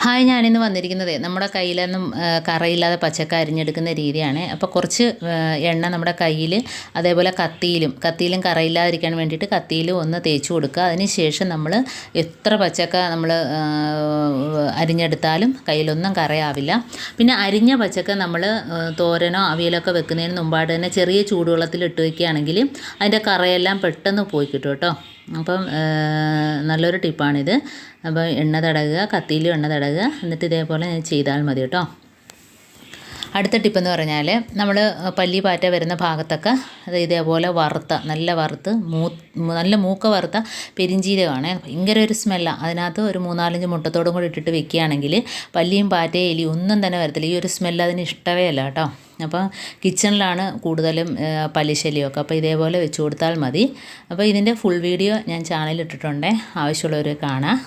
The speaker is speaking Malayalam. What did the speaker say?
ഹായ്, ഞാനിന്ന് വന്നിരിക്കുന്നത് നമ്മുടെ കയ്യിലൊന്നും കറയില്ലാതെ പച്ചക്ക അരിഞ്ഞെടുക്കുന്ന രീതിയാണ്. അപ്പോൾ കുറച്ച് എണ്ണ നമ്മുടെ കയ്യിൽ അതേപോലെ കത്തിയിലും കറയില്ലാതിരിക്കാൻ വേണ്ടിയിട്ട് കത്തിയിൽ ഒന്ന് തേച്ച് കൊടുക്കുക. അതിന് ശേഷം നമ്മൾ എത്ര പച്ചക്ക നമ്മൾ അരിഞ്ഞെടുത്താലും കയ്യിലൊന്നും കറയാവില്ല. പിന്നെ അരിഞ്ഞ പച്ചക്ക നമ്മൾ തോരനോ അവിയലൊക്കെ വെക്കുന്നതിന് മുമ്പായിട്ട് തന്നെ ചെറിയ ചൂടുവെള്ളത്തിൽ ഇട്ട് വയ്ക്കുകയാണെങ്കിൽ അതിൻ്റെ കറയെല്ലാം പെട്ടെന്ന് പോയി കിട്ടും കേട്ടോ. അപ്പം നല്ലൊരു ടിപ്പാണിത്. അപ്പോൾ എണ്ണ തടവുക, കത്തിയിലും എണ്ണ തടവുക, എന്നിട്ട് ഇതേപോലെ ചെയ്താൽ മതി കേട്ടോ. അടുത്ത ടിപ്പെന്ന് പറഞ്ഞാൽ നമ്മൾ പല്ലി പാറ്റ വരുന്ന ഭാഗത്തൊക്കെ അത് ഇതേപോലെ നല്ല മൂക്ക വറുത്ത പെരിഞ്ചീരകമാണ്. ഭയങ്കര ഒരു സ്മെല്ലാണ്. അതിനകത്ത് ഒരു 3-4 മുട്ടത്തോടും കൂടി ഇട്ടിട്ട് വെക്കുകയാണെങ്കിൽ പല്ലിയും പാറ്റയും എലിയും ഒന്നും തന്നെ വരത്തില്ല. ഈ ഒരു സ്മെല്ല് അതിന് ഇഷ്ടമേ അല്ല കേട്ടോ. അപ്പോൾ കിച്ചണിലാണ് കൂടുതലും പല്ലിശല്യമൊക്കെ. അപ്പോൾ ഇതേപോലെ വെച്ച് കൊടുത്താൽ മതി. അപ്പോൾ ഇതിൻ്റെ ഫുൾ വീഡിയോ ഞാൻ ചാനലിൽ ഇട്ടിട്ടുണ്ട്, ആവശ്യമുള്ളവർ കാണാം.